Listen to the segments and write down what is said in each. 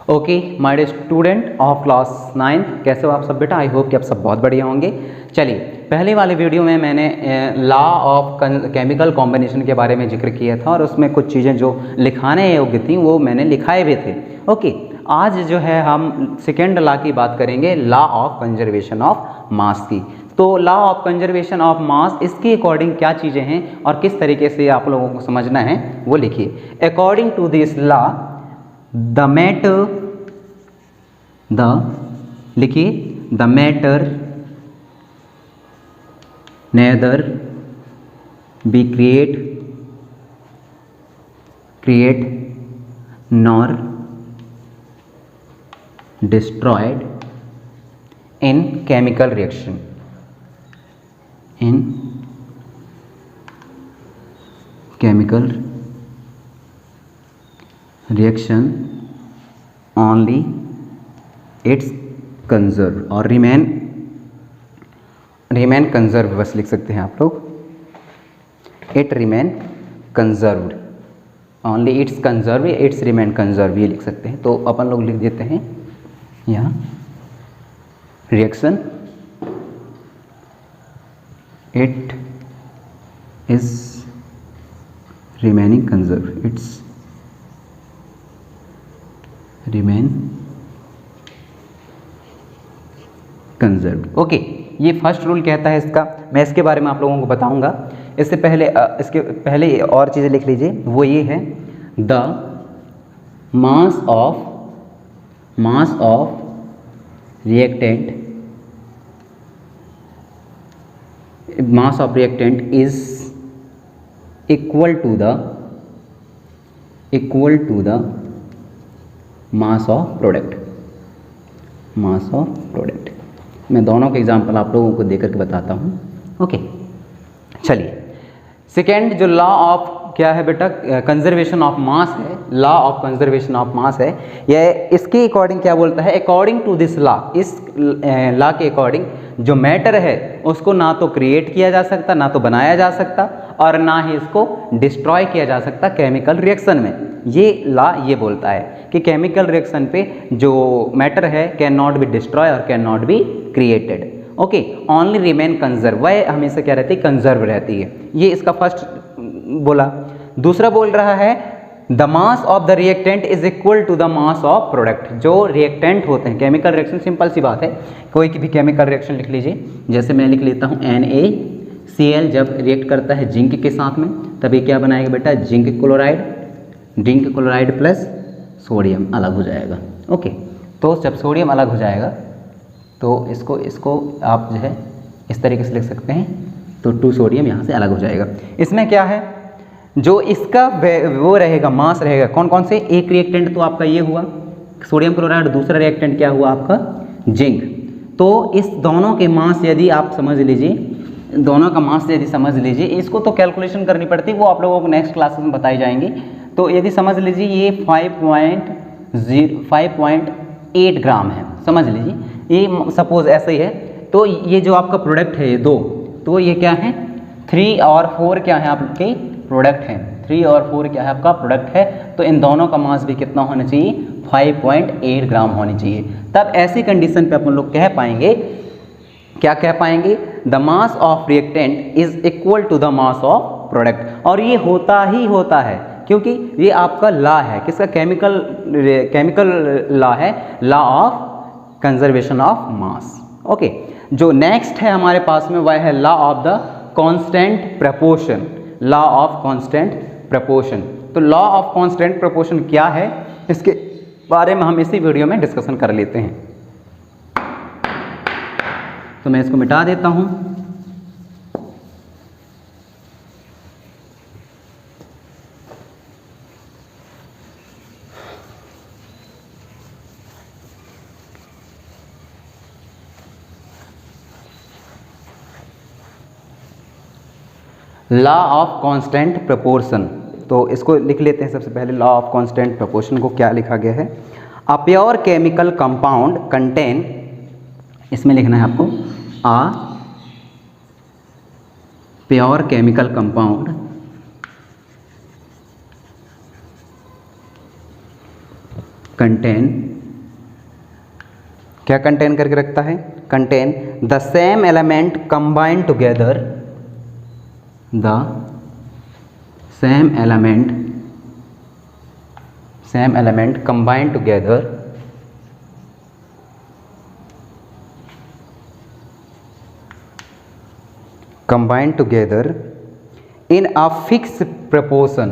Okay my dear student of class 9th, कैसे हो आप सब बेटा। आई होप कि आप सब बहुत बढ़िया होंगे। चलिए, पहले वाले वीडियो में मैंने लॉ ऑफ केमिकल कॉम्बिनेशन के बारे में जिक्र किया था और उसमें कुछ चीज़ें जो लिखाने योग्य थी वो मैंने लिखाए भी थे। ओके, आज जो है हम सेकेंड लॉ की बात करेंगे, law of conservation of mass की। तो law of conservation of mass, इसके अकॉर्डिंग क्या चीज़ें हैं और किस तरीके से आप लोगों को समझना है वो लिखिए। According to this law the लिखिए the matter neither be create nor destroyed in chemical reaction only it's conserved और remain conserved बस लिख सकते हैं आप लोग। it remain conserved only it's conserved, it's remain conserved ये लिख सकते हैं। तो अपन लोग लिख देते हैं यहाँ reaction it is remaining conserved, it's remain conserved। Okay, ये फर्स्ट रूल कहता है इसका। मैं इसके बारे में आप लोगों को बताऊंगा। इससे पहले इसके पहले और चीज़ें लिख लीजिए, वो ये है the mass of reactant is equal to the mass of product. मैं दोनों के एग्जांपल आप लोगों को देकर के बताता हूँ। ओके, चलिए, सेकेंड जो लॉ ऑफ क्या है बेटा, कंजर्वेशन ऑफ मास है, law of conservation of mass है। यह इसके अकॉर्डिंग क्या बोलता है, अकॉर्डिंग टू दिस लॉ, इस लॉ के अकॉर्डिंग जो मैटर है उसको ना तो क्रिएट किया जा सकता, ना तो बनाया जा सकता और ना ही इसको डिस्ट्रॉय किया जा सकता केमिकल रिएक्शन में। ये लॉ ये बोलता है कि केमिकल रिएक्शन पे जो मैटर है कैन नॉट बी डिस्ट्रॉय और can not be created. Okay, only remain conserve, वह हमेशा क्या रहती है, कंजर्व रहती है। ये इसका फर्स्ट बोला। दूसरा बोल रहा है the mass of the reactant is equal to the mass of product. जो रिएक्टेंट होते हैं केमिकल रिएक्शन, सिंपल सी बात है, कोई भी केमिकल रिएक्शन लिख लीजिए। जैसे मैं लिख लेता हूँ NaCl जब रिएक्ट करता है जिंक के साथ में, तब ये क्या बनाएगा बेटा, जिंक क्लोराइड प्लस सोडियम अलग हो जाएगा। ओके, तो जब सोडियम अलग हो जाएगा तो इसको आप जो है इस तरीके से लिख सकते हैं, तो 2 सोडियम यहाँ से अलग हो जाएगा। इसमें क्या है, जो इसका वो रहेगा, मास रहेगा, कौन कौन से, एक रिएक्टेंट तो आपका ये हुआ सोडियम क्लोराइड, दूसरा रिएक्टेंट क्या हुआ आपका जिंक। तो इस दोनों के मास यदि आप समझ लीजिए, इसको तो कैलकुलेशन करनी पड़ती है, वो आप लोगों को नेक्स्ट क्लासेस में बताई जाएंगी। तो यदि समझ लीजिए ये 5.8 ग्राम है, समझ लीजिए ये सपोज ऐसा ही है। तो ये जो आपका प्रोडक्ट है ये 2, तो ये क्या है 3 और 4 क्या है आपके प्रोडक्ट हैं, 3 और 4 क्या है आपका प्रोडक्ट है। तो इन दोनों का मास भी कितना होना चाहिए, 5.8 ग्राम होनी चाहिए। तब ऐसी कंडीशन पे अपन लोग कह पाएंगे, क्या कह पाएंगे, the mass of reactant is equal to the mass of product. और ये होता ही होता है, क्योंकि ये आपका लॉ है, किसका, केमिकल लॉ है, law of conservation of mass. Okay, जो नेक्स्ट है हमारे पास में वह है law of the constant proportion. Law of constant proportion, तो लॉ ऑफ कांस्टेंट प्रपोर्शन क्या है, इसके बारे में हम इसी वीडियो में डिस्कशन कर लेते हैं। तो मैं इसको मिटा देता हूं। लॉ ऑफ कांस्टेंट प्रपोर्शन, तो इसको लिख लेते हैं सबसे पहले। लॉ ऑफ कांस्टेंट प्रपोर्शन को क्या लिखा गया है, a pure chemical compound contain, इसमें लिखना है आपको, a pure chemical compound contain क्या कंटेन करके रखता है? Contain the same element combine together, the same element combine together in a fixed proportion,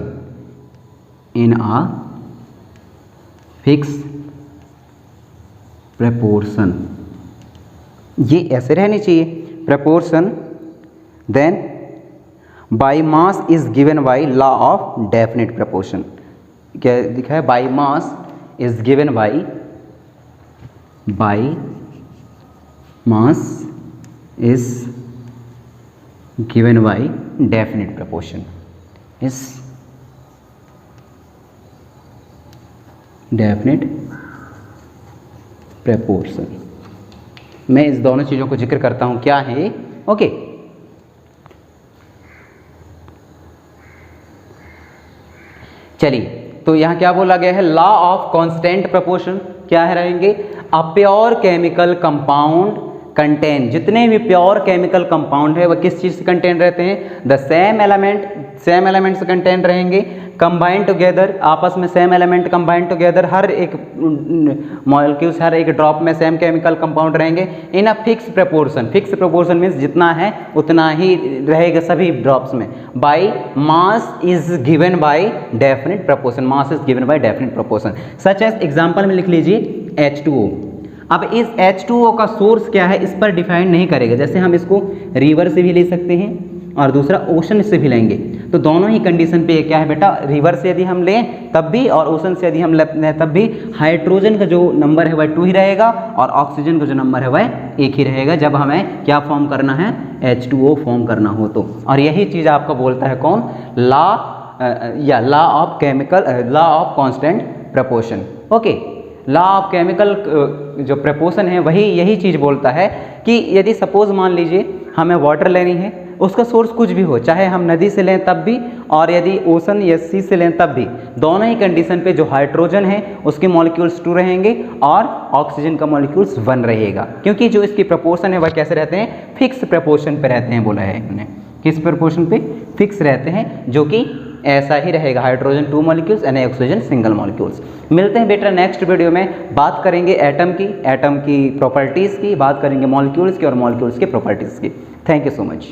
ये ऐसे रहनी चाहिए proportion, then by mass is given by law of definite proportion. क्या लिखा है? by mass is given by mass is given by definite proportion, is definite proportion. मैं इस दोनों चीज़ों को जिक्र करता हूँ, क्या है? ओके चलिए, तो यहाँ क्या बोला गया है? लॉ ऑफ कांस्टेंट प्रोपोर्शन क्या है रहेंगे? A pure chemical compound contain, जितने भी प्योर केमिकल कंपाउंड है वह किस चीज़ से कंटेन रहते हैं? द सेम एलिमेंट से कंटेन रहेंगे, कंबाइन टुगेदर, आपस में सेम एलिमेंट कंबाइन टुगेदर, हर एक मॉलिक्यूल्स, हर एक ड्रॉप में सेम केमिकल कंपाउंड रहेंगे in a fix proportion. Fix proportion means जितना है उतना ही रहेगा सभी ड्रॉप्स में. By mass is given by definite proportion, mass is given by definite proportion. Such as example में लिख लीजिए H2O. अब इस H2O का सोर्स क्या है इस पर डिफाइन नहीं करेगा. जैसे हम इसको रिवर से भी ले सकते हैं और दूसरा ओशन से भी लेंगे, तो दोनों ही कंडीशन पे क्या है बेटा? रिवर से यदि हम लें तब भी और ओशन से यदि हम लें तब भी हाइड्रोजन का जो नंबर है वह 2 ही रहेगा और ऑक्सीजन का जो नंबर है वह 1 ही रहेगा जब हमें क्या फॉर्म करना है? H2O फॉर्म करना हो तो. और यही चीज़ आपको बोलता है कौन? Law of constant proportion. Okay, law of chemical जो प्रोपोर्शन है वही यही चीज़ बोलता है कि यदि सपोज मान लीजिए हमें वाटर लेनी है, उसका सोर्स कुछ भी हो, चाहे हम नदी से लें तब भी और यदि ओशन या सी से लें तब भी, दोनों ही कंडीशन पे जो हाइड्रोजन है उसके मॉलिक्यूल्स 2 रहेंगे और ऑक्सीजन का मॉलिक्यूल्स 1 रहेगा, क्योंकि जो इसकी प्रोपोर्शन है वह कैसे रहते हैं? फिक्स प्रोपोर्शन पे रहते हैं. बोला है इन्होंने किस प्रोपोर्शन पे? फिक्स रहते हैं, जो कि ऐसा ही रहेगा. Hydrogen 2 molecules and oxygen single molecules. मिलते हैं बेटा नेक्स्ट वीडियो में, बात करेंगे एटम की प्रॉपर्टीज़ की, बात करेंगे मॉलिक्यूल्स की और मॉलिक्यूल्स के प्रॉपर्टीज़ की. Thank you so much.